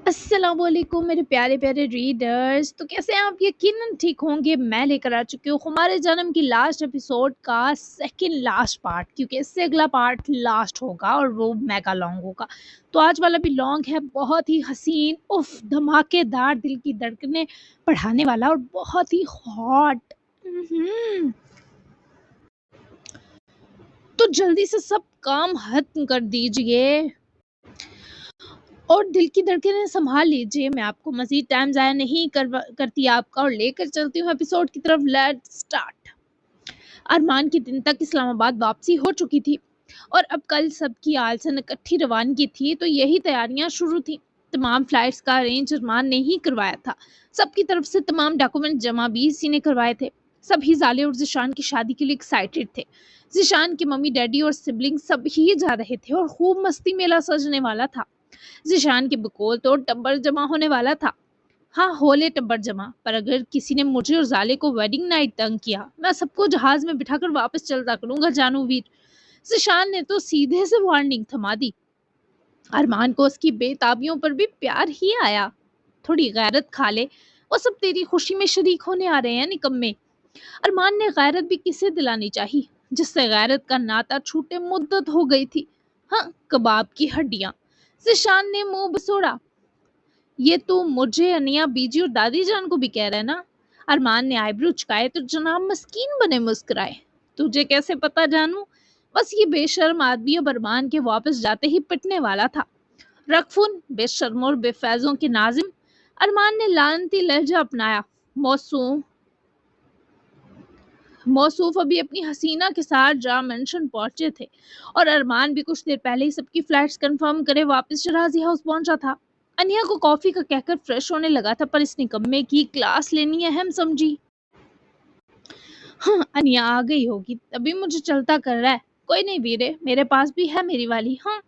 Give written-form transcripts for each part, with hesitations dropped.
السلام علیکم میرے پیارے پیارے ریڈرز، تو کیسے ہیں آپ؟ یقیناً ٹھیک ہوں گے۔ میں لے کر آ چکی ہوں ہمارے جنم کی لاسٹ ایپیسوڈ کا سیکنڈ لاسٹ پارٹ، کیونکہ اس سے اگلا پارٹ لاسٹ ہوگا اور وہ میگا لانگ ہوگا۔ تو آج والا بھی لانگ ہے، بہت ہی حسین، دھماکے دار، دل کی دھڑکنیں بڑھانے والا اور بہت ہی ہاٹ۔ تو جلدی سے سب کام ختم کر دیجئے اور دل کی دھڑکنیں سنبھال لیجئے۔ میں آپ کو مزید ٹائم ضائع نہیں کرتی آپ کا، اور لے کر چلتی ہوں ایپیسوڈ کی طرف۔ Late start. ارمان کی دن تک اسلام آباد واپسی ہو چکی تھی اور اب کل سب کی آلسن اکٹھی روانگی تھی، تو یہی تیاریاں شروع تھیں۔ تمام فلائٹس کا ارینج ارمان نے ہی کروایا تھا۔ سب کی طرف سے تمام ڈاکومنٹ جمع بھی اسی نے کروائے تھے۔ سبھی زالے اور ذیشان کی شادی کے لیے ایکسائٹیڈ تھے۔ ذیشان کے ممی ڈیڈی اور سبلنگ سب ہی جا رہے تھے اور خوب مستی میلہ سجنے والا تھا۔ ذیشان کے بقول تو ٹبر جمع ہونے والا تھا۔ ہاں، ہولے ٹبر جمع، پر اگر کسی نے مجھے اور زالے کو ویڈنگ نائٹ تنگ کیا، میں سب کو جہاز میں بٹھا کر واپس چلتا کروں گا جانو ویر۔ ذیشان نے تو سیدھے سے وارننگ تھما دی۔ ارمان کو اس کی بے تابیوں پر بھی پیار ہی آیا۔ تھوڑی غیرت کھا لے، وہ سب تیری خوشی میں شریک ہونے آ رہے ہیں نکمے۔ ارمان نے غیرت بھی کسے دلانی چاہی جس سے غیرت کا ناتا چھوٹے مدت ہو گئی تھی؟ ہاں، کباب کی ہڈیاں۔ ذیشان نے منہ بسوڑا۔ یہ تو مجھے، انیا بیجی اور دادی جان کو بھی کہہ رہا ہے نا؟ ارمان نے آئی برو چکائے تو جناب مسکین بنے مسکرائے۔ تجھے کیسے پتا جانوں؟ بس یہ بے شرم آدمی اب ارمان کے واپس جاتے ہی پٹنے والا تھا۔ رقفن، بے شرم اور بے فیضوں کے ناظم، ارمان نے لعنتی لہجہ اپنایا۔ موصوف ابھی اپنی حسینہ کے ساتھ جا منشن پہنچے تھے اور ارمان بھی کچھ دیر پہلے ہی سب کی فلائٹس کنفرم کرے واپس شرازی ہاؤس پہنچا تھا۔ انیا کو کافی کا کہہ کر فریش ہونے لگا تھا، پر اس نکمے کی کلاس لینی اہم سمجھی۔ ہاں، انیا آ گئی ہوگی تبھی مجھے چلتا کر رہا ہے۔ کوئی نہیں ویرے، میرے پاس بھی ہے میری والی۔ ہاں۔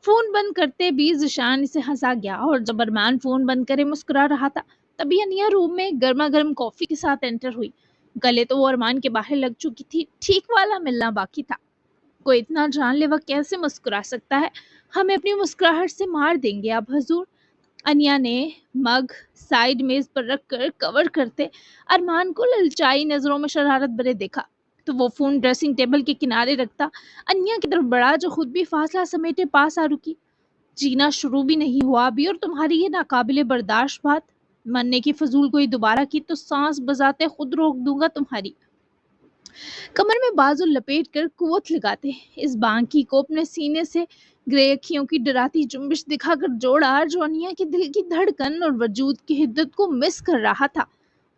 فون بند کرتے بھی ذیشان اسے ہنسا گیا، اور جب ارمان فون بند کرے مسکرا رہا تھا تبھی انیا روم میں گرما گرم کافی کے ساتھ انٹر ہوئی۔ گلے تو وہ ارمان کے باہر لگ چکی تھی، ٹھیک والا ملنا باقی تھا۔ کوئی اتنا جان لیوا کیسے مسکرا سکتا ہے؟ ہمیں اپنی مسکراہٹ سے مار دیں گے اب حضور۔ انیا نے مگ سائیڈ میز پر رکھ کر کور کرتے ارمان کو للچائی نظروں میں شرارت بھرے دیکھا تو وہ فون ڈریسنگ ٹیبل کے کنارے رکھتا انیا کی طرف بڑھا، جو خود بھی فاصلہ سمیٹے پاس آ رکی۔ جینا شروع بھی نہیں ہوا ابھی اور تمہاری یہ ناقابل برداشت بات مننے کی فضول کوئی دوبارہ کی تو سانس بجاتے خود روک دوں گا تمہاری۔ کمر میں بازو لپیٹ کر قوت لگاتے اس بانکی کو اپنے سینے سے گرے اکھیوں کی ڈراتی جنبش دکھا کر جوڑا، جو انیا کے دل کی دھڑکن اور وجود کی حدت کو مس کر رہا تھا۔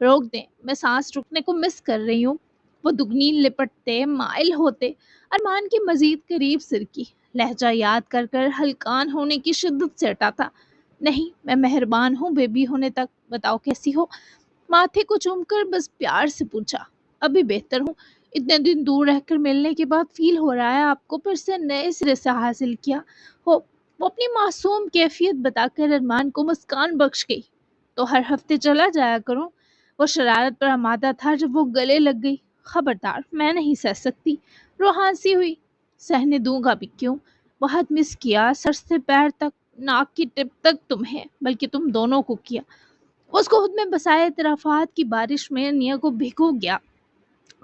روک دیں، میں سانس رکنے کو مس کر رہی ہوں۔ وہ دگنی لپٹتے مائل ہوتے ارمان کے مزید قریب سرکی، لہجہ یاد کر کر ہلکان ہونے کی شدت سے اٹا تھا۔ نہیں، میں مہربان ہوں بیبی ہونے تک، بتاؤ کیسی ہو؟ ماتھے کو چوم کر بس پیار سے پوچھا۔ ابھی بہتر ہوں، اتنے دن دور رہ کر ملنے کے بعد فیل ہو رہا ہے آپ کو پھر سے نئے سرے سے حاصل کیا ہو۔ وہ اپنی معصوم کیفیت بتا کر ارمان کو مسکان بخش گئی۔ تو ہر ہفتے چلا جایا کروں۔ وہ شرارت پر آمادہ تھا جب وہ گلے لگ گئی۔ خبردار، میں نہیں سہ سکتی۔ روحان سی ہوئی۔ سہنے دوں گا بھی کیوں؟ بہت مس کیا، سر سے پیر تک، ناک کی ٹپ تک تمہیں، بلکہ تم دونوں کو کیا۔ اس کو خود میں بسائے اعترافات کی بارش میں انیا کو بھگو گیا۔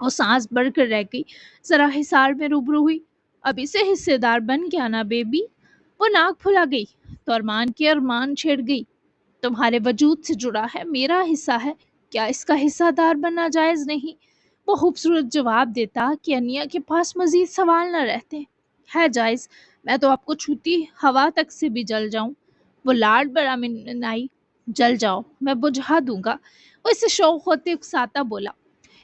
وہ سانس بڑھ کر رہ گئی، ذرا حصار میں روبرو ہوئی۔ ابھی سے حصے دار بن گیا نا بیبی؟ وہ ناک پھلا گئی تو ارمان کے ارمان چھڑ گئی۔ تمہارے وجود سے جڑا ہے، میرا حصہ ہے، کیا اس کا حصہ دار بننا جائز نہیں؟ وہ خوبصورت جواب دیتا کہ انیا کے پاس مزید سوال نہ رہتے۔ ہے جائز، میں تو آپ کو چھوتی ہوا تک سے بھی جل جاؤں۔ وہ لاڈ بڑا منائی۔ جل جاؤ، میں بجھا دوں گا، وہ اسے شوق ہوتے اکساتا بولا۔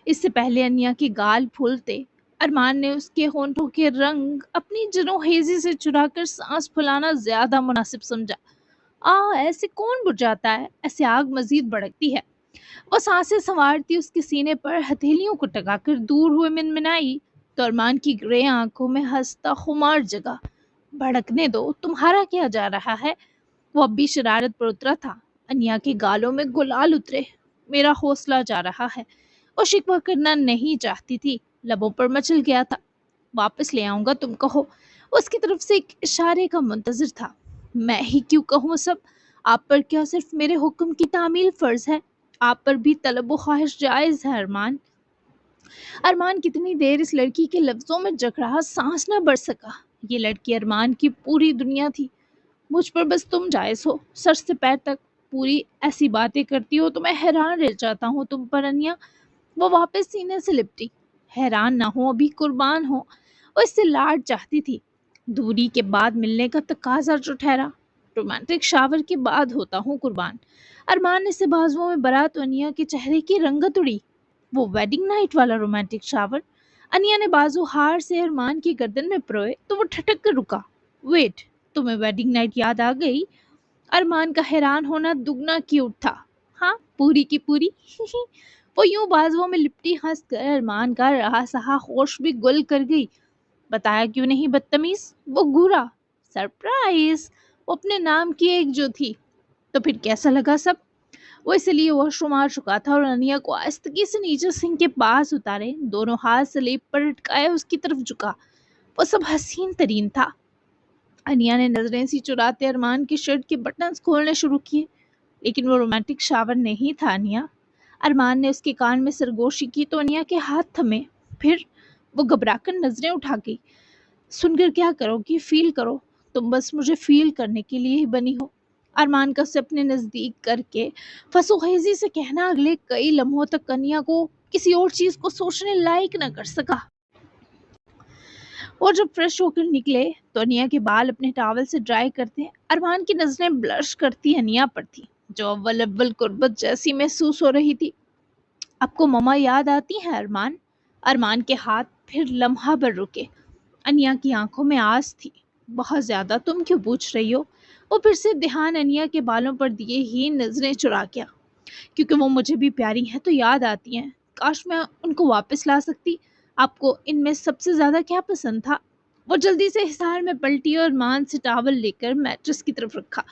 اس سے پہلے انیا کے گال پھولتے ارمان نے اس کے ہونٹوں کے رنگ اپنی جنوہیزی سے چرا کر سانس پھلانا زیادہ مناسب سمجھا۔ ایسے کون بجھاتا ہے؟ ایسے آگ مزید بھڑکتی ہے۔ وہ سانسیں سنوارتی اس کے سینے پر ہتھیلیوں کو ٹکا کر دور ہوئے منمنائی تو ارمان کی گرے آنکھوں میں ہنستا خمار جگا۔ بھڑکنے دو، تمہارا کیا جا رہا ہے؟ وہ اب بھی شرارت پر اترا تھا۔ انیا کے گالوں میں گلال اترے۔ میرا حوصلہ جا رہا ہے۔ وہ شکوہ کرنا نہیں چاہتی تھی، لبوں پر مچل گیا تھا۔ واپس لے آؤں گا تم کہو۔ اس کی طرف سے ایک اشارے کا منتظر تھا۔ میں ہی کیوں کہوں سب؟ آپ پر کیا صرف میرے حکم کی تعمیل فرض ہے؟ آپ پر بھی طلب و خواہش جائز ہے ارمان۔ ارمان کتنی دیر اس لڑکی کے لفظوں میں جکڑ رہا، سانس نہ بڑھ سکا۔ یہ لڑکی ارمان کی پوری دنیا تھی، مجھ پر بس تم جائز ہو، سر سے پیر تک پوری ایسی باتیں کرتی ہو تو میں حیران رہ جاتا ہوں تم پر انیا۔ وہ واپس سینے سے لپٹی۔ حیران نہ ہو، ابھی قربان ہو۔ وہ اس سے لاڈ چاہتی تھی، دوری کے بعد ملنے کا تقاضا جو ٹھہرا۔ رومانٹک شاور کے بعد ہوتا ہوں قربان۔ ارمان نے سے بازوؤں میں برا تو انیا کے چہرے کی رنگت اڑی۔ وہ ویڈنگ نائٹ والا رومانٹک شاور؟ انیا نے بازو ہار سے ارمان کی گردن میں پروئے تو وہ ٹھٹک کر رکا۔ ویٹ، تمہیں ویڈنگ نائٹ یاد آ گئی؟ ارمان کا حیران ہونا دگنا کی اٹھا۔ ہاں، پوری کی پوری۔ وہ یوں بازوؤں میں لپٹی ہنس کر ارمان کا رہا سہا ہوش بھی گل کر گئی۔ بتایا کیوں نہیں بدتمیز؟ وہ گھورا۔ سرپرائز! وہ اپنے نام کی ایک جو تھی۔ تو پھر کیسا لگا سب؟ وہ اس لیے واش روم آ چکا تھا اور انیا کو آہستگی سے نیچے سنک کے پاس اتارے، دونوں ہاتھ سلیب پر لٹکائے اس کی طرف جھکا۔ وہ سب حسین ترین تھا۔ انیا نے نظریں سی چراتے ارمان کی شرٹ کے بٹنز کھولنے شروع کیے، لیکن وہ رومانٹک شاور نہیں تھا انیا۔ ارمان نے اس کے کان میں سرگوشی کی تو انیا کے ہاتھ تھمے، پھر وہ گھبرا کر نظریں اٹھا گئی۔ سن کر کیا کرو گی؟ فیل کرو، تم بس مجھے فیل کرنے کے لیے ہی بنی ہو۔ ارمان کا اسے اپنے نزدیک کر کے فسوخیزی سے کہنا اگلے کئی لمحوں تک انیا کو کسی اور چیز کو سوچنے لائق نہ کر سکا۔ وہ جب فریش ہو کر نکلے تو انیا کے بال اپنے ٹاول سے ڈرائی کرتے ارمان کی نظریں بلش کرتی انیا پر تھی، جو اول قربت جیسی محسوس ہو رہی تھی۔ آپ کو مما یاد آتی ہے ارمان؟ ارمان کے ہاتھ پھر لمحہ بھر رکے۔ انیا کی آنکھوں میں آس تھی۔ بہت زیادہ، تم کیوں پوچھ رہی ہو؟ وہ پھر سے دھیان انیا کے بالوں پر دیے ہی نظریں چرا گیا۔ کیونکہ وہ مجھے بھی پیاری ہیں تو یاد آتی ہیں، کاش میں ان کو واپس لا سکتی۔ آپ کو ان میں سب سے زیادہ کیا پسند تھا؟ وہ جلدی سے حصار میں پلٹی اور مان سے ٹاول لے کر میٹرس کی طرف رکھا۔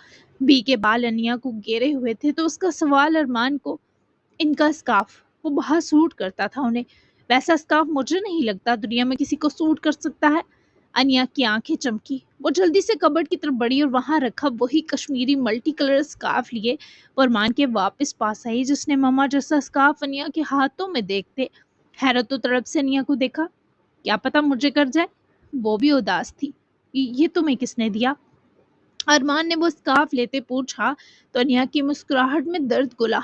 بی کے بال انیا کو گھیرے ہوئے تھے تو اس کا سوال ارمان کو۔ ان کا اسکارف، وہ بہت سوٹ کرتا تھا انہیں۔ ویسا اسکارف مجھے نہیں لگتا دنیا میں کسی کو سوٹ کر سکتا ہے۔ انیا کی آنکھیں چمکی، وہ جلدی سے کبرڈ کی طرف بڑھی اور وہاں رکھا وہی کشمیری ملٹی کلر اسکارف لیے وہ ارمان کے واپس پاس آئی، جس نے ماما جیسا اسکارف انیا کے ہاتھوں میں دیکھتے حیرت و طرب سے انیا کو دیکھا۔ کیا پتا مجھے کر جائے؟ وہ بھی اداس تھی۔ یہ تمہیں کس نے دیا؟ ارمان نے وہ اسکارف لیتے پوچھا تو انیا کی مسکراہٹ میں درد گلا۔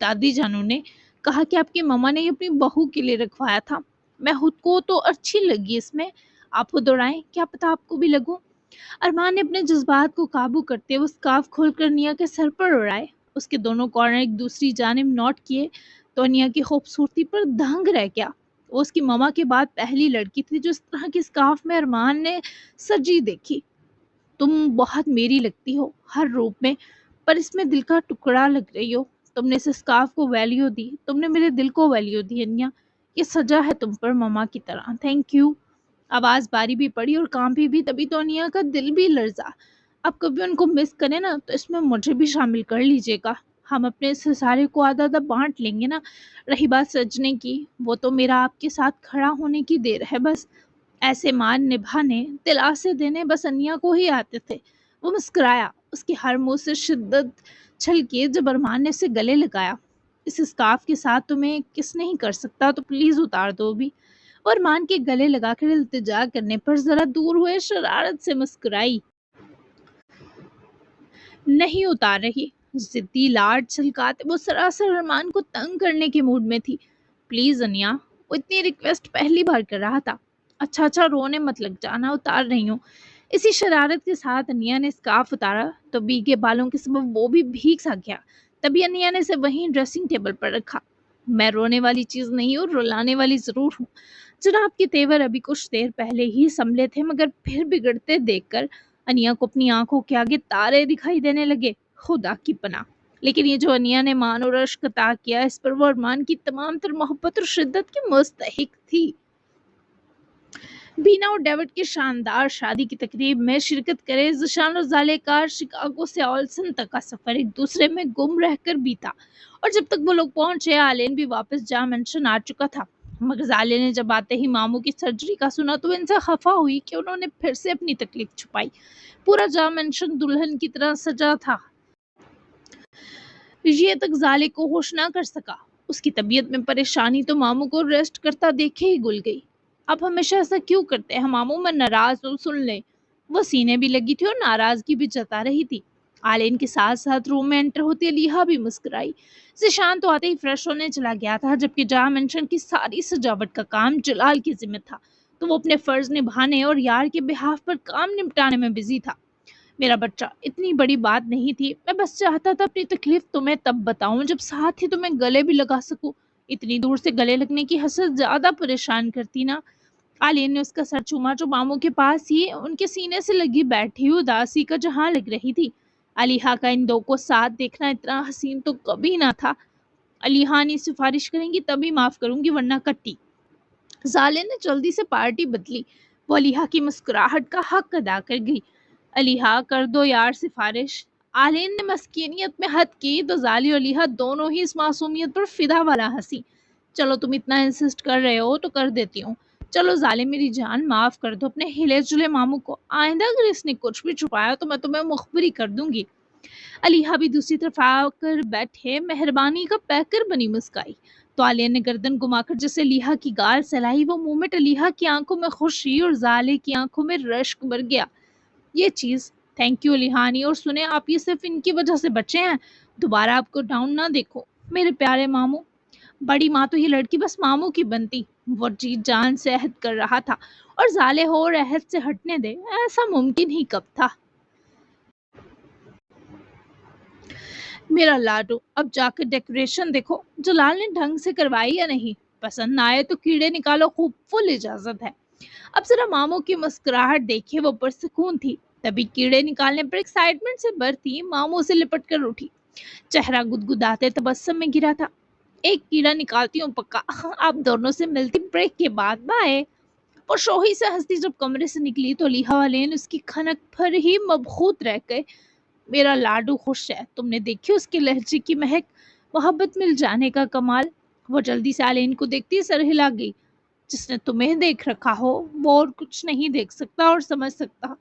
دادی جانو نے کہا کہ آپ کی ماما نے یہ اپنی بہو کے لیے رکھوایا تھا۔ میں خود کو تو اچھی لگی اس میں، آپ کو دوڑائیں، کیا پتا آپ کو بھی لگوں۔ ارمان نے اپنے جذبات کو قابو کرتے وہ اسکارف کھول کر انیا کے سر پر اڑائے، اس کے دونوں کارنر ایک دوسری جانب نوٹ کیے تو انیا کی خوبصورتی پر دھنگ رہ گیا۔ وہ اس کی ماما کے بعد پہلی لڑکی تھی جو اس طرح کے اسکارف میں ارمان نے سجی دیکھی۔ تم بہت میری لگتی ہو ہر روپ میں، پر اس میں دل کا ٹکڑا لگ رہی ہو۔ تم نے اس اسکارف کو ویلیو دی، تم نے میرے دل کو ویلیو دی انیا۔ یہ سجا ہے تم پر ماما کی طرح، تھینک یو۔ آواز باری بھی پڑی اور کانپی بھی، تبھی تو انیا کا دل بھی لرزا۔ اب کبھی ان کو مس کریں نا تو اس میں مجھے بھی شامل کر لیجیے گا، ہم اپنے اس سارے کو آدھا آدھا بانٹ لیں گے نا۔ رہی بات سجنے کی، وہ تو میرا آپ کے ساتھ کھڑا ہونے کی دیر ہے بس۔ ایسے مان نبھانے، دلاسے دینے بس انیا کو ہی آتے تھے۔ وہ مسکرایا، اس کے ہر منہ سے شدت چھلکی جب ارمان نے اسے گلے لگایا۔ اس اسکارف کے ساتھ تمہیں کس نہیں کر سکتا تو پلیز اتار دو بھی۔ اور مان کے گلے لگا کر التجا کرنے پر ذرا دور ہوئے شرارت سے مسکرائی۔ نہیں اتار رہی۔ ضدی لاڈ چھلکاتے وہ سراسر ارمان کو تنگ کرنے کے موڈ میں تھی۔ پلیز انیا، وہ اتنی ریکویسٹ پہلی بار کر رہا تھا۔ اچھا رونے مت لگ جانا، اتار رہی ہوں۔ اسی شرارت کے ساتھ انیا نے اسکارف اتارا تو بھیگے بالوں کے سبب وہ بھی بھیگ سا گیا۔ تبھی انیا نے اسے وہیں ڈریسنگ ٹیبل پر رکھا۔ میں رونے والی چیز نہیں ہوں، رلانے والی ضرور ہوں۔ جناب کے تیور ابھی کچھ دیر پہلے ہی سنبھلے تھے، مگر پھر بگڑتے دیکھ کر انیا کو اپنی آنکھوں کے آگے تارے دکھائی دینے لگے۔ خدا کی پناہ! لیکن یہ جو انیا نے مان اور رشک عطا کیا، اس پر وہ ارمان کی تمام تر محبت اور شدت کی مستحق تھی۔ بینا اور ڈیوڈ کی شاندار شادی کی تقریب میں شرکت کرے ذیشان اور ذالے-کار شکاگو سے آلسن تک کا سفر ایک دوسرے میں گم رہ کر بیتا، اور جب تک وہ لوگ پہنچے آلین بھی واپس جا مینشن آ چکا تھا۔ مگر ذالے نے جب آتے ہی ماموں کی سرجری کا سنا تو ان سے خفا ہوئی کہ انہوں نے پھر سے اپنی تکلیف چھپائی۔ پورا جا مینشن دلہن کی طرح سجا تھا۔ یہ تک زالے کو ہوش نہ کر سکا۔ اس کی طبیعت میں پریشانی تو ماموں کو ریسٹ کرتا دیکھے ہی گل گئی۔ اب ہمیشہ ایسا کیوں کرتے ہیں ماموں؟ میں ناراض ہوں، سن لیں۔ وہ سینے بھی لگی تھی اور ناراضگی بھی جتا رہی تھی۔ آلین کے ساتھ ساتھ روم میں انٹر ہوتی علیحا بھی مسکرائی۔ ذیشان تو آتے ہی فریش ہونے چلا گیا تھا، جبکہ جہاں منشن کی ساری سجاوٹ کا کام جلال کی ذمہ تھا، تو وہ اپنے فرض نبھانے اور یار کے بہاف پر کام نپٹانے میں بزی تھا۔ میرا بچہ، اتنی بڑی بات نہیں تھی، میں بس چاہتا تھا اپنی تکلیف تمہیں تب بتاؤں جب ساتھ ہی تمہیں گلے بھی لگا سکوں۔ اتنی دور سے گلے لگنے کی حسرت زیادہ پریشان کرتی نا۔ آلین نے اس کا سر چوما جو ماموں کے پاس ہی ان کے سینے سے لگی بیٹھی اداسی کا جہاں لگ رہی تھی۔ علیحا کا ان دو کو ساتھ دیکھنا اتنا حسین تو کبھی نہ تھا۔ علیحا نے سفارش کریں گی تبھی معاف کروں گی ورنہ کٹی۔ زالے نے جلدی سے پارٹی بدلی۔ وہ علیحا کی مسکراہٹ کا حق ادا کر گئی۔ علیحا کر دو یار سفارش۔ آلین نے مسکینیت میں حد کی تو زالی اور علیحا دونوں ہی اس معصومیت پر فدا والا ہنسی۔ چلو تم اتنا انسسٹ کر رہے ہو تو کر دیتی ہوں۔ چلو زالے میری جان، معاف کر دو اپنے ہلے جلے ماموں کو۔ آئندہ اگر اس نے کچھ بھی چھپایا تو میں تمہیں مخبری کر دوں گی۔ علیحا بھی دوسری طرف آ کر بیٹھے مہربانی کا پیکر بنی مسکائی تو علیہ نے گردن گما کر جیسے علیحا کی گال سلائی۔ وہ مومنٹ علیحا کی آنکھوں میں خوشی اور زالے کی آنکھوں میں رشک بھر گیا۔ یہ چیز تھینک یو علیحانی، اور سنیں آپ یہ صرف ان کی وجہ سے بچے ہیں، دوبارہ آپ کو ڈاؤن نہ دیکھو میرے پیارے ماموں۔ بڑی ماں تو یہ لڑکی بس ماموں کی بنتی۔ وہ جی جان سے عہد کر رہا تھا، اور زالے ہو اور عہد سے ہٹنے دے، ایسا ممکن ہی کب تھا۔ میرا لاڈو، اب جا کر ڈیکوریشن دیکھو جلال نے ڈھنگ سے کروائی یا نہیں، پسند نہ آئے تو کیڑے نکالو، خوب فل اجازت ہے۔ اب ذرا ماموں کی مسکراہٹ دیکھے، وہ پرسکون تھی، تبھی کیڑے نکالنے پر ایکسائٹمنٹ سے برتی ماموں سے لپٹ کر اٹھی۔ چہرہ گدگداتے تبسم میں گرا تھا۔ ایک کیڑا نکالتی ہوں پکا، آپ دونوں سے ملتی بریک کے بعد، بائے۔ وہ شوہی سے ہنستی جب کمرے سے نکلی تو علیحا والین اس کی کھنک پر ہی مبخوت رہ گئے۔ میرا لاڈو خوش ہے، تم نے دیکھی اس کے لہجے کی مہک، محبت مل جانے کا کمال۔ وہ جلدی سے آلین کو دیکھتی سر ہلا گئی۔ جس نے تمہیں دیکھ رکھا ہو وہ اور کچھ نہیں دیکھ سکتا اور سمجھ سکتا۔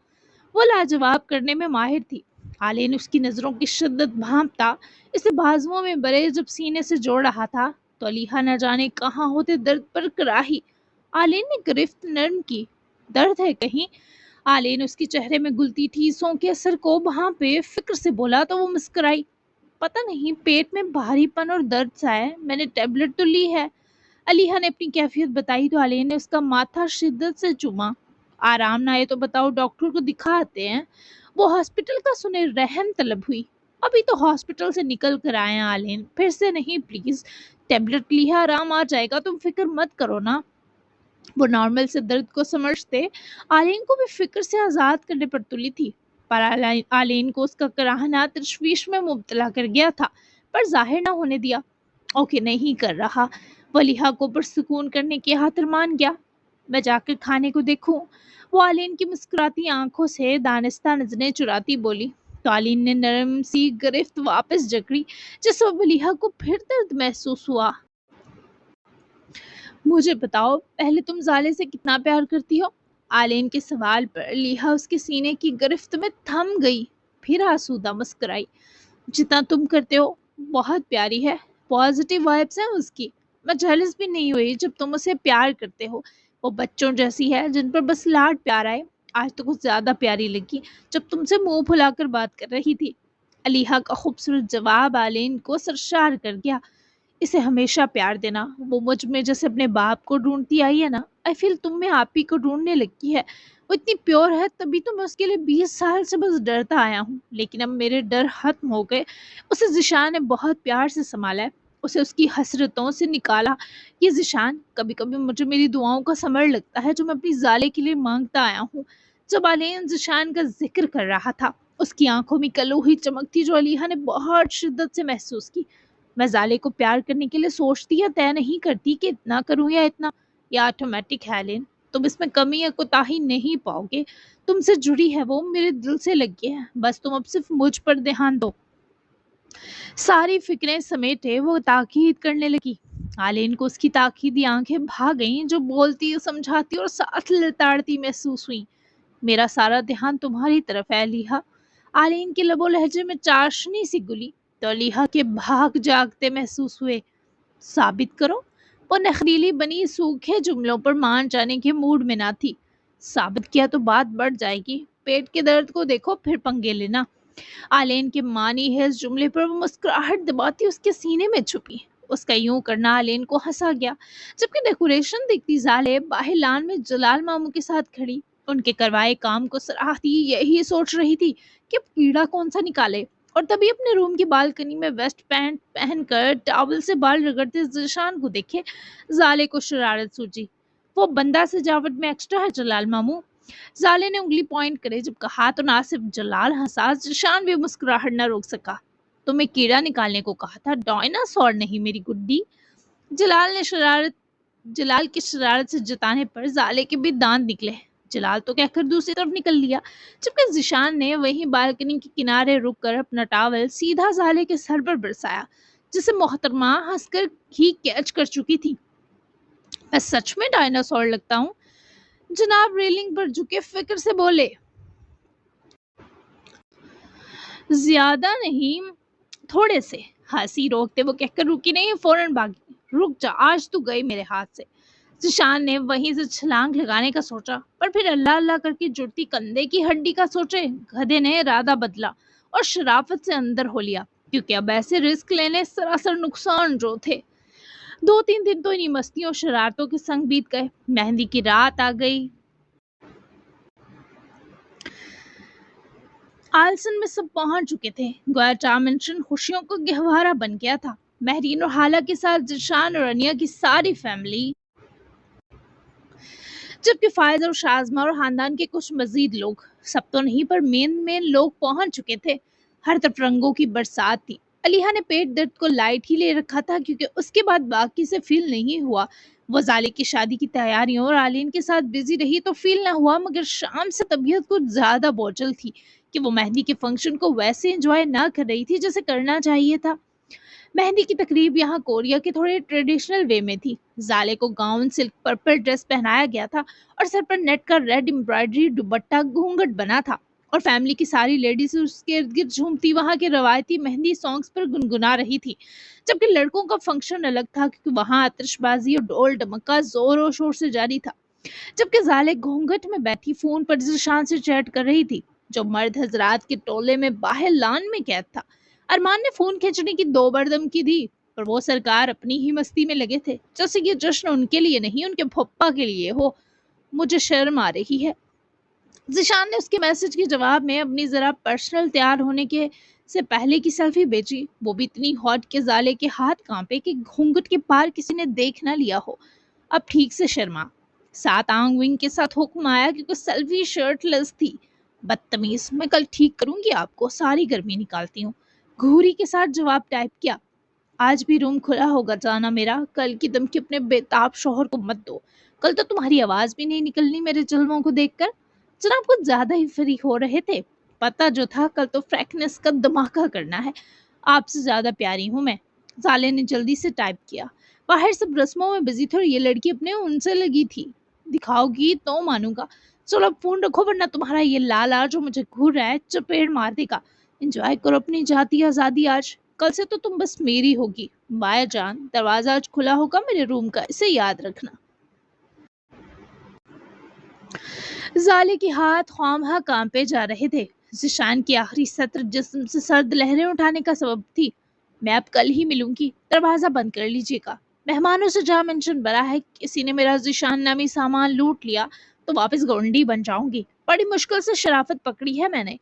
وہ لاجواب کرنے میں ماہر تھی۔ آلین اس کی نظروں کی شدت بھانپتا اسے بازوؤں میں برے جب سینے سے جوڑ رہا تھا تو علیحا نہ جانے کہاں ہوتے درد پر کراہی۔ آلین نے گرفت نرم کی۔ درد ہے کہیں؟ آلین اس کے چہرے میں گلتی ٹھیسوں کے اثر کو وہاں پہ فکر سے بولا تو وہ مسکرائی۔ پتہ نہیں پیٹ میں بھاری پن اور درد سا ہے، میں نے ٹیبلٹ تو لی ہے۔ علیحا نے اپنی کیفیت بتائی تو آلین نے اس کا ماتھا شدت سے چوما۔ آرام نہ آئے تو بتاؤ، ڈاکٹر کو دکھا آتے ہیں۔ وہ ہاسپٹل کا سنے رحم طلب ہوئی۔ ابھی تو ہاسپٹل سے نکل کر آئے ہیں آلین، پھر سے نہیں پلیز، ٹیبلٹ لی ہے، آرام آ جائے گا، تم فکر مت کرو نا۔ وہ نارمل سے درد کو سمجھتے آلین کو بھی فکر سے آزاد کرنے پر تلی تھی، پر آلین کو اس کا کراہنا تشویش میں مبتلا کر گیا تھا، پر ظاہر نہ ہونے دیا۔ اوکے نہیں کر رہا۔ وہ علیحا کو پرسکون کرنے کی خاطر مان گیا۔ میں جا کر کھانے کو دیکھوں؟ وہ آلین کی مسکراتی آنکھوں سے دانستہ نظریں چراتی بولی تو آلین نے نرم سی گرفت واپس جکڑی، جس سے علیحا کو پھر درد محسوس ہوا۔ مجھے بتاؤ پہلے تم زالے سے کتنا پیار کرتی ہو؟ آلین کے سوال پر علیحا اس کے سینے کی گرفت میں تھم گئی، پھر آسودہ مسکرائی۔ جتنا تم کرتے ہو، بہت پیاری ہے، پازیٹیو وائبس ہیں اس کی۔ میں جیلس بھی نہیں ہوئی جب تم اسے پیار کرتے ہو، وہ بچوں جیسی ہے جن پر بس لاڈ پیار آئے۔ آج تو کچھ زیادہ پیاری لگی جب تم سے منہ پھلا کر بات کر رہی تھی۔ علیحا کا خوبصورت جواب آلین کو سرشار کر گیا۔ اسے ہمیشہ پیار دینا، وہ مجھ میں جیسے اپنے باپ کو ڈھونڈتی آئی ہے نا، آئی فیل تم میں آپ ہی کو ڈھونڈنے لگی ہے۔ وہ اتنی پیور ہے، تبھی تو میں اس کے لیے 20 سال سے بس ڈرتا آیا ہوں، لیکن اب میرے ڈر ختم ہو گئے۔ اسے ذیشان نے بہت پیار سے سنبھالا ہے، اسے اس کی حسرتوں سے نکالا۔ یہ ذیشان کبھی کبھی مجھے میری دعاؤں کا ثمر لگتا ہے جو میں اپنی زالے کے لیے مانگتا آیا ہوں۔ جب آلین ذیشان کا ذکر کر رہا تھا، اس کی آنکھوں میں کلوہی چمک تھی جو علیحا نے بہت شدت سے محسوس کی۔ میں زالے کو پیار کرنے کے لیے سوچتی یا طے نہیں کرتی کہ اتنا کروں یا اتنا، یا آٹومیٹک ہے آلین، تم اس میں کمی یا کوتاہی نہیں پاؤ گے۔ تم سے جڑی ہے وہ، میرے دل سے لگی ہے، بس تم اب صرف مجھ پر دھیان دو۔ ساری فکریں سمیٹے وہ تاکید کرنے لگی۔ آلین کو اس کی تاکیدی آنکھیں بھا گئیں جو بولتی سمجھاتی اور ساتھ لتاڑتی محسوس ہوئیں۔ میرا سارا دھیان تمہاری طرف ہے علیحا۔ آلین کے لب و لہجے میں چاشنی سی گلی تو علیحا کے بھاگ جاگتے محسوس ہوئے۔ ثابت کرو؟ وہ نخریلی بنی سوکھے جملوں پر مان جانے کے موڈ میں نہ تھی۔ ثابت کیا تو بات بڑھ جائے گی، پیٹ کے درد کو دیکھو پھر پنگے لینا۔ آلین کے معنی ہے اس جملے پر وہ مسکراہٹ دباتی اس کے سینے میں چھپی۔ اس کا یوں کرنا آلین کو ہنسا گیا، جبکہ ڈیکوریشن دیکھتی زالے باہر لان میں جلال ماموں کے ساتھ کھڑی ان کے کروائے کام کو سراہتی یہی سوچ رہی تھی کہ اب کیڑا کون سا نکالے، اور تبھی اپنے روم کی بالکنی میں ویسٹ پینٹ پہن کر ٹاول سے بال رگڑتے ذیشان کو دیکھے زالے کو شرارت سوچی۔ وہ بندہ سجاوٹ میں ایکسٹرا ہے جلال ماموں۔ زالے نے انگلی پوائنٹ کرے، جب کہا تو نہ صرف جلال ہنسا، ذیشان بھی مسکراہٹ نہ روک سکا۔ تمہیں کیڑا نکالنے کو کہا تھا، ڈائناسور نہیں میری گڈی۔ جلال کی شرارت سے جتانے پر زالے کے بھی دانت نکلے۔ جلال تو کہہ کر دوسری طرف نکل لیا، جبکہ ذیشان نے وہیں بالکنی کے کنارے رک کر اپنا ٹاول سیدھا زالے کے سر پر برسایا، جسے محترمہ ہنس کر ہی کیچ کر چکی تھی۔ میں سچ میں ڈائناسور لگتا ہوں؟ جناب ریلنگ پر جھکے فکر سے بولے۔ زیادہ نہیں، تھوڑے سے۔ ہنسی روکتے وہ کہہ کر رکی نہیں، فوراً بھاگی۔ رک جا، آج تو گئی میرے ہاتھ سے۔ ذیشان نے وہیں سے چھلانگ لگانے کا سوچا، پر پھر اللہ اللہ کر کے جڑتی کندھے کی ہڈی کا سوچے گدھے نے ارادہ بدلا اور شرافت سے اندر ہو لیا، کیونکہ اب ایسے رسک لینے سراسر نقصان جو تھے۔ 2-3 دن تو انہی مستیوں اور شرارتوں کے سنگ بیت گئے۔ مہندی کی رات آ گئی۔ آلسن میں سب پہنچ چکے تھے، گویا ٹامنشن خوشیوں کا گہوارہ بن گیا تھا۔ مہرین اور حالہ کے ساتھ ذیشان اور انیا کی ساری فیملی، جبکہ فائز اور شازمہ اور خاندان کے کچھ مزید لوگ، سب تو نہیں پر مین لوگ پہنچ چکے تھے۔ ہر طرف رنگوں کی برسات تھی۔ علیحا نے پیٹ درد کو لائٹ ہی لے رکھا تھا، کیونکہ اس کے بعد باقی سے فیل نہیں ہوا۔ وہ زالے کی شادی کی تیاریوں اور آلین کے ساتھ بزی رہی تو فیل نہ ہوا، مگر شام سے طبیعت کچھ زیادہ بوجھل تھی کہ وہ مہندی کے فنکشن کو ویسے انجوائے نہ کر رہی تھی جیسے کرنا چاہیے تھا۔ مہندی کی تقریب یہاں کوریا کے تھوڑے ٹریڈیشنل وے میں تھی۔ زالے کو گاؤن سلک پرپل ڈریس پہنایا گیا تھا اور سر پر نیٹ کا ریڈ امبرائڈری دوپٹہ گھونگھٹ بنا تھا، اور فیملی کی ساری لیڈیز اس کے ارد گرد جھومتی وہاں کے روایتی مہندی سانگز پر گنگنا رہی تھی، جبکہ لڑکوں کا فنکشن الگ تھا، کیونکہ وہاں آتش بازی اور ڈول ڈمکا زور و شور سے جاری تھا۔ جبکہ زالے گھونگھٹ میں بیٹھی فون پر ذیشان سے چیٹ کر رہی تھی، جو مرد حضرات کے ٹولے میں باہر لان میں قید تھا۔ ارمان نے فون کھینچنے کی 2 بار دھمکی دی، پر وہ سرکار اپنی ہی مستی میں لگے تھے، جیسے یہ جشن ان کے لیے نہیں ان کے پھپا کے لیے ہو۔ مجھے شرم آ رہی ہے۔ ذیشان نے اس کے میسج کے جواب میں اپنی ذرا پرسنل تیار ہونے کے سے پہلے کی سیلفی بھیجی، وہ بھی اتنی ہاٹ کہ زالے کے ہاتھ کانپے کہ گھونگھٹ کے پار کسی نے دیکھ نہ لیا ہو۔ اب ٹھیک سے شرما۔ ساتھ آنگ ونگ کے ساتھ حکم آیا، کیونکہ سیلفی شرٹ لیس تھی۔ بدتمیز، میں کل ٹھیک کروں گی آپ کو، ساری گرمی نکالتی ہوں۔ گھوری کے ساتھ جواب ٹائپ کیا۔ آج بھی روم کھلا ہوگا جانا میرا، کل کی دم کی اپنے بےتاب شوہر کو مت دو، کل تو تمہاری آواز بھی نہیں نکلنی میرے جلووں کو دیکھ کر۔ جناب کچھ زیادہ ہی فری ہو رہے تھے، پتہ جو تھا کل تو فریکنس کا دھماکہ کرنا ہے، آپ سے زیادہ پیاری ہوں میں۔ زالے نے جلدی سے ٹائپ کیا۔ باہر سب رسموں میں بزی تھے اور یہ لڑکی اپنے ان سے لگی تھی۔ دکھاؤ گی تو مانوں گا، چلو اب فون رکھو ورنہ تمہارا یہ لالا جو مجھے گھور رہا ہے چپیڑ مار دے گا۔ انجوائے کرو اپنی جاتی آزادی آج، کل سے تو تم بس میری ہوگی۔ بائے جان، دروازہ آج کھلا ہوگا میرے روم کا، اسے یاد رکھنا۔ زالے کے ہاتھ خواہ کانپے جا رہے تھے۔ ذیشان کی آخری سطر جسم سے سرد لہریں اٹھانے کا سبب تھی۔ میں اب کل ہی ملوں گی، دروازہ بند کر لیجیے گا۔ مہمانوں سے جہاں منشن بڑا ہے، کسی نے میرا ذیشان نامی سامان لوٹ لیا تو واپس گونڈی بن جاؤں گی۔ بڑی مشکل سے شرافت پکڑی ہے میں نے۔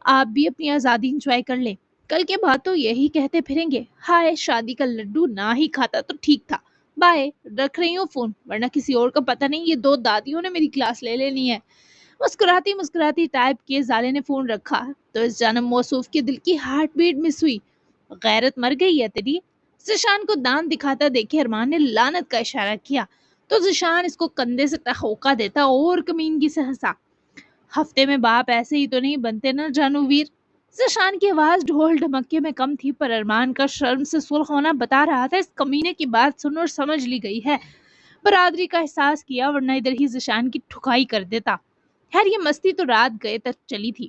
آپ بھی اپنی آزادی انجوائے کر لیں، کل کے بعد تو یہی کہتے پھریں گے، ہائے شادی کا لڈو نہ ہی کھاتا تو ٹھیک تھا۔ بائے، رکھ رہی ہوں فون، ورنہ کسی اور کا پتہ نہیں یہ 2 دادیوں نے میری کلاس لے لینی ہے۔ مسکراتی ٹائپ کیے زالے نے فون رکھا تو اس جانب موصوف کے دل کی ہارٹ بیٹ مس ہوئی۔ غیرت مر گئی ہے تیری؟ ذیشان کو دانت دکھاتا دیکھے ارمان نے لعنت کا اشارہ کیا تو ذیشان اس کو کندھے سے ٹھوکا دیتا اور کمینگی سے ہنسا۔ ہفتے میں باپ ایسے ہی تو نہیں بنتے نا جانو ویر۔ ذیشان کی آواز ڈھول ڈھمکے میں کم تھی، پر ارمان کا شرم سے سرخ ہونا بتا رہا تھا اس کمینے کی بات سن اور سمجھ لی گئی ہے۔ برادری کا احساس کیا، ورنہ ادھر ہی ذیشان کی ٹھکائی کر دیتا۔ خیر یہ مستی تو رات گئے تک چلی تھی۔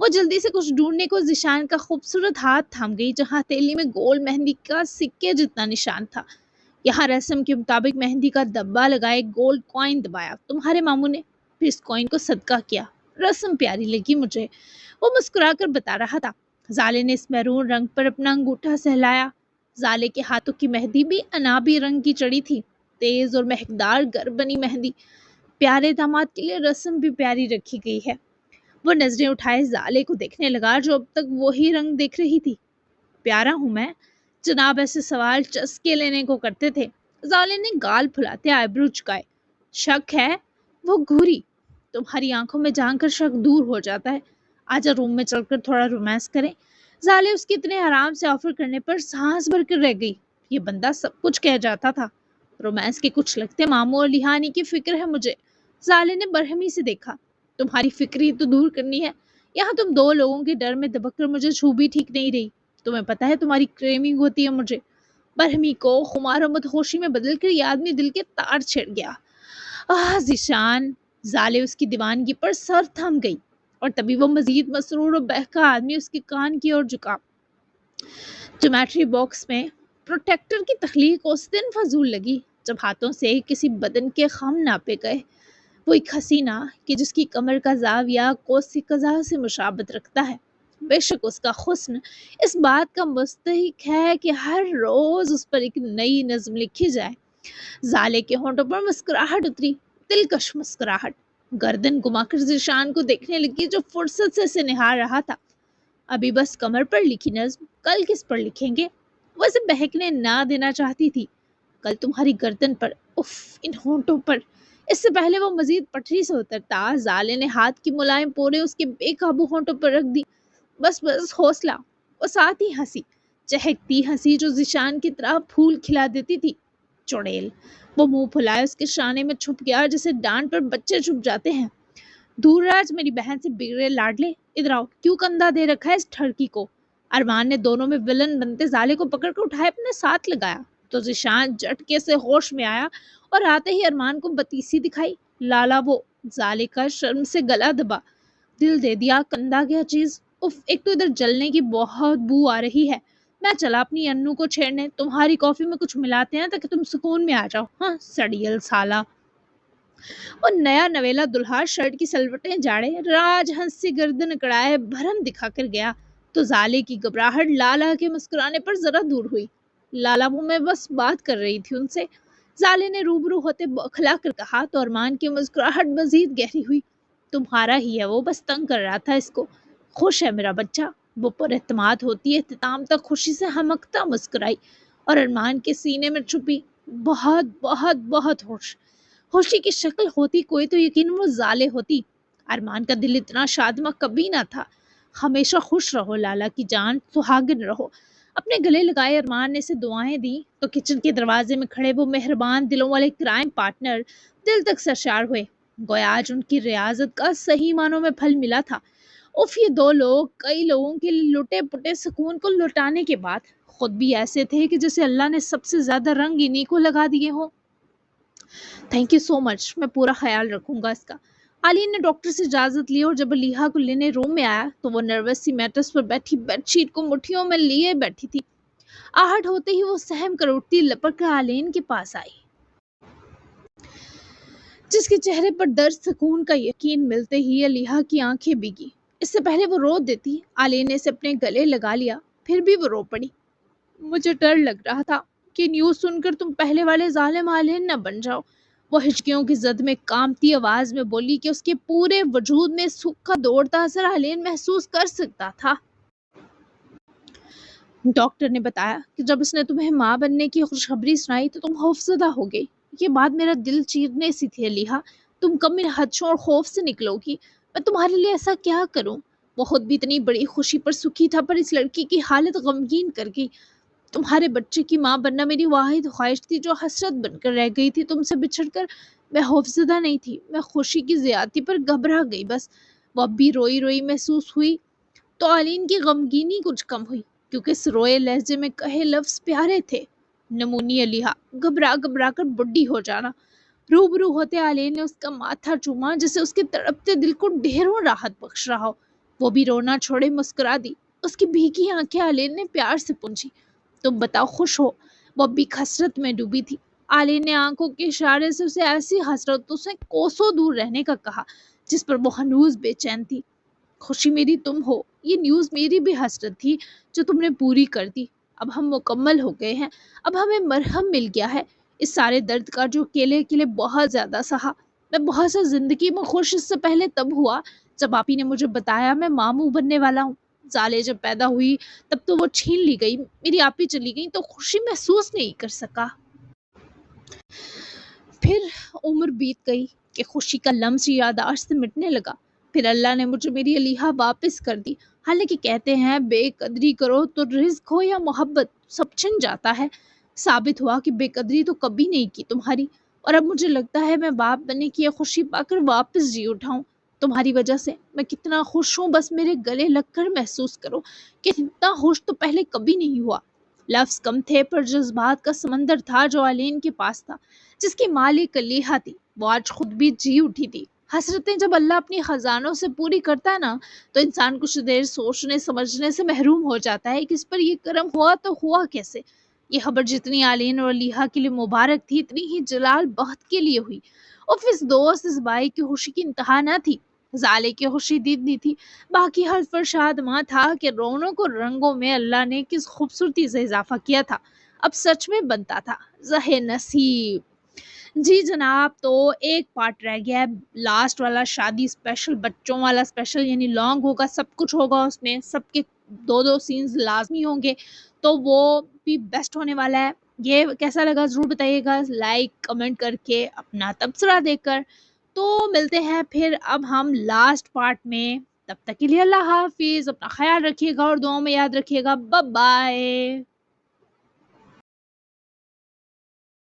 وہ جلدی سے کچھ ڈھونڈنے کو ذیشان کا خوبصورت ہاتھ تھام گئی جہاں ہتھیلی میں گول مہندی کا سکے جتنا نشان تھا۔ یہاں رسم کے مطابق مہندی کا دبا لگائے گولڈ کوائن دبایا۔ تمہارے ماموں نے پھر اس کوائن کو صدقہ کیا۔ رسم پیاری لگی مجھے، وہ مسکرا کر بتا رہا تھا۔ زالے نے اس میرون رنگ پر اپنا انگوٹھا سہلایا۔ زالے کے ہاتھوں کی مہندی بھی انابی رنگ کی چڑی تھی، تیز اور مہکدار گر بنی مہندی۔ پیارے داماد کے لیے رسم بھی پیاری رکھی گئی ہے۔ وہ نظریں اٹھائے زالے کو دیکھنے لگا جو اب تک وہی رنگ دیکھ رہی تھی۔ پیارا ہوں میں؟ جناب ایسے سوال چسکے لینے کو کرتے تھے۔ زالے نے گال پھلاتے آئیبرو چکائے۔ شک ہے؟ وہ گھوری۔ تمہاری آنکھوں میں جان کر شک دور ہو جاتا ہے۔ آجا روم میں چل کر تھوڑا رومانس کریں۔ زالے اس کے اتنے آرام سے آفر کرنے پر سانس بھر کر رہ گئی۔ یہ بندہ سب کچھ کہہ جاتا تھا۔ رومانس کے کچھ لگتے ماموں اور لہانی کی فکر ہے مجھے۔ زالے نے برہمی سے دیکھا۔ تمہاری فکری تو دور کرنی ہے، یہاں تم دو لوگوں کے ڈر میں دبک کر مجھے چھو بھی ٹھیک نہیں رہی۔ تمہیں پتہ ہے تمہاری کریمنگ ہوتی ہے مجھے۔ برہمی کو خمار و مدہوشی میں بدل کر یہ آدمی دل کے تار چھڑ گیا۔ ذیشان! زالے اس کی دیوانگی پر سر تھم گئی اور تبھی وہ مزید مسرور و بہکا آدمی اس کے کان کی اور جھکا۔ جیومیٹری باکس میں پروٹیکٹر کی تخلیق اس دن فضول لگی جب ہاتھوں سے کسی بدن کے خم ناپے گئے۔ وہ ایک حسینہ کہ جس کی کمر کا زاویہ کوس قزح سے مشابہت رکھتا ہے۔ بے شک اس کا حسن اس بات کا مستحق ہے کہ ہر روز اس پر ایک نئی نظم لکھی جائے۔ زالے کے ہونٹوں پر مسکراہٹ اتری، دلکش مسکراہٹ۔ گردن گما کر ذیشان کو دیکھنے لگی جو فرصت سے اسے نہار رہا تھا۔ ابھی بس کمر پر لکھی نظم، کل کس پر لکھیں گے؟ وہ اسے بہکنے نہ دینا چاہتی تھی۔ کل تمہاری گردن پر، اف، ان ہونٹوں پر۔ اس سے پہلے وہ مزید پٹری سے اترتا، زالے نے ہاتھ کی ملائم پورے اس کے بے قابو ہونٹوں پر رکھ دی۔ بس بس حوصلہ۔ وہ ساتھ ہی ہنسی، چہکتی ہنسی جو ذیشان کی طرح پھول کھلا دیتی تھی۔ چڑیل! وہ منہ پھلائے اس کے شانے میں چھپ گیا جیسے ڈانٹ پر بچے چھپ جاتے ہیں۔ دور راج میری بہن سے بگڑے لاڈلے، ادھر آؤ، کیوں کندھا دے رکھا ہے اس ٹھڑکی کو؟ ارمان نے دونوں میں ولن بنتے زالے کو پکڑ کر اٹھائے اپنے ساتھ لگایا تو ذیشان جھٹکے سے ہوش میں آیا اور آتے ہی ارمان کو بتیسی دکھائی۔ لالا وہ! زالے کا شرم سے گلا دبا۔ دل دے دیا، کندھا کیا چیز؟ اف، ایک تو ادھر جلنے کی بہت بو آ رہی ہے۔ میں چلا اپنی انو کو چھیڑنے، تمہاری کافی میں کچھ ملاتے ہیں تاکہ تم سکون میں آ جاؤ۔ ہاں، سڑیل سالہ! اور نیا نویلا دلہا شرٹ کی سلوٹیں جاڑے راج ہنس سے گردن اکڑائے بھرم دکھا کر گیا تو زالے کی گھبراہٹ لالا کے مسکرانے پر ذرا دور ہوئی۔ لالا وہ میں بس بات کر رہی تھی ان سے، زالے نے روبرو ہوتے بوکھلا کر کہا تو ارمان کی مسکراہٹ مزید گہری ہوئی۔ تمہارا ہی ہے وہ، بس تنگ کر رہا تھا اس کو۔ خوش ہے میرا بچہ؟ وہ پر اعتماد ہوتی اختتام تک خوشی سے ہمکتا مسکرائی اور ارمان کے سینے میں چھپی بہت بہت بہت خوشی کی شکل ہوتی کوئی تو یقین وہ زالے ہوتی۔ ارمان کا دل اتنا شادمہ کبھی نہ تھا۔ ہمیشہ خوش رہو لالا کی جان، سہاگن رہو۔ اپنے گلے لگائے ارمان نے اسے دعائیں دی تو کچن کے دروازے میں کھڑے وہ مہربان دلوں والے کرائم پارٹنر دل تک سرشار ہوئے، گویا آج ان کی ریاضت کا صحیح معنوں میں پھل ملا تھا۔ اف، یہ دو لوگ کئی لوگوں کے لٹے پٹے سکون کو لٹانے کے بعد خود بھی ایسے تھے کہ جیسے اللہ نے سب سے زیادہ رنگ انہی کو لگا دیے ہوں۔ تھینک یو سو مچ، میں پورا خیال رکھوں گا اس کا۔ علین نے ڈاکٹر سے اجازت لی اور جب علیحہ کو لینے روم میں آیا تو وہ نروس سی میٹرس پر بیٹھی بیڈ شیٹ کو مٹھیوں میں لیے بیٹھی تھی۔ آہٹ ہوتے ہی وہ سہم کر اٹھتی، لپک کر علین کے پاس آئی جس کے چہرے پر درد سکون کا یقین ملتے ہی علیحہ کی آنکھیں بھیگی۔ اس سے پہلے وہ رو دیتی، علین نے اسے اپنے گلے لگا لیا، پھر بھی وہ رو پڑی۔ مجھے ڈر لگ رہا تھا کہ نیوز سن کر تم پہلے والے ظالم علین نہ بن جاؤ۔ وہ ہچکیوں کی زد میں کامتی آواز میں بولی کہ اس کے پورے وجود میں سکھ کا دوڑتا اثر علین محسوس کر سکتا تھا۔ ڈاکٹر نے بتایا کہ جب اس نے تمہیں ماں بننے کی خوشخبری سنائی تو تم خوفزدہ ہو گئی۔ یہ بات میرا دل چیرنے سی تھی علیحہ، تم کم خدشوں اور خوف سے نکلو گی، میں تمہارے لیے ایسا کیا کروں؟ وہ خود بھی اتنی بڑی خوشی پر سکھی تھا پر اس لڑکی کی حالت غمگین کر گئی۔ تمہارے بچے کی ماں بننا میری واحد خواہش تھی جو حسرت بن کر رہ گئی تھی تم سے بچھڑ کر۔ میں خوفزدہ نہیں تھی، میں خوشی کی زیادتی پر گھبرا گئی بس۔ وہ اب بھی روئی روئی محسوس ہوئی تو علین کی غمگینی کچھ کم ہوئی کیونکہ اس روئے لہجے میں کہے لفظ پیارے تھے۔ نمونی علیحہ، گھبرا گھبرا کر بڈھی ہو جانا۔ روبرو ہوتے علین نے اس کا ماتھا چوما جسے اس کے تڑپتے دل کو ڈھیروں راحت بخش رہا ہو۔ وہ بھی رونا چھوڑے مسکرا دی۔ اس کی بھیگی آنکھیں آلین نے پیار سے پونچھی، تم بتاؤ خوش ہو؟ وہ اب بھی حسرت میں ڈوبی تھی۔ آلین نے آنکھوں کے اشارے سے اسے ایسی حسرتوں سے کوسوں دور رہنے کا کہا جس پر وہ ہنوز بے چین تھی۔ خوشی میری تم ہو، یہ نیوز میری بھی حسرت تھی جو تم نے پوری کر دی۔ اب ہم مکمل ہو گئے ہیں، اب ہمیں مرہم مل گیا ہے اس سارے درد کا جو اکیلے اکیلے بہت زیادہ سہا۔ میں بہت سا زندگی میں خوش اس سے پہلے تب ہوا جب آپ ہی نے مجھے بتایا میں ماموں بننے والا ہوں۔ زالے جب پیدا ہوئی تب تو وہ چھین لی گئی، میری آپ ہی چلی گئی تو خوشی محسوس نہیں کر سکا۔ پھر عمر بیت گئی کہ خوشی کا لمس یاداشت سے مٹنے لگا۔ پھر اللہ نے مجھے میری علیحہ واپس کر دی۔ حالانکہ کہتے ہیں بے قدری کرو تو رزق ہو یا محبت سب چھن جاتا ہے، ثابت ہوا کہ بے قدری تو کبھی نہیں کی تمہاری، اور اب مجھے لگتا ہے میں باپ بننے کی یہ خوشی پا کر واپس جی اٹھاؤں تمہاری وجہ سے۔ میں کتنا خوش ہوں بس میرے گلے لگ کر محسوس کرو کہ اتنا خوش تو پہلے کبھی نہیں ہوا۔ لفظ کم تھے پر جذبات کا سمندر تھا جو آلین کے پاس تھا، جس کی مالک علیحہ تھی وہ آج خود بھی جی اٹھی تھی۔ حسرتیں جب اللہ اپنی خزانوں سے پوری کرتا ہے نا تو انسان کچھ دیر سوچنے سمجھنے سے محروم ہو جاتا ہے کہ اس پر یہ کرم ہوا تو ہوا کیسے۔ یہ خبر جتنی آلین اور علیحہ کے لیے مبارک تھی اتنی ہی جلال بخت کے لیے ہوئی۔ اف اس دوست اس بھائی کی خوشی کی انتہا نہ تھی۔ زالے کی خوشی دیدنی تھی، باقی حلف پر شادماں تھا کہ رونق اور رنگوں میں اللہ نے کس خوبصورتی سے اضافہ کیا تھا اب سچ میں بنتا تھا۔ زہ نصیب۔ جی جناب، تو ایک پارٹ رہ گیا ہے، لاسٹ والا شادی اسپیشل، بچوں والا اسپیشل، یعنی لانگ ہوگا، سب کچھ ہوگا اس میں، سب کے دو سینز لازمی ہوں گے، تو وہ بھی بیسٹ ہونے والا ہے۔ یہ کیسا لگا ضرور بتائیے گا، لائک کمنٹ کر کے اپنا تبصرہ دے کر۔ تو ملتے ہیں پھر اب ہم لاسٹ پارٹ میں، تب تک کے لیے اللہ حافظ، اپنا خیال رکھیے گا اور دعاؤں میں یاد رکھیے گا۔ Bye bye.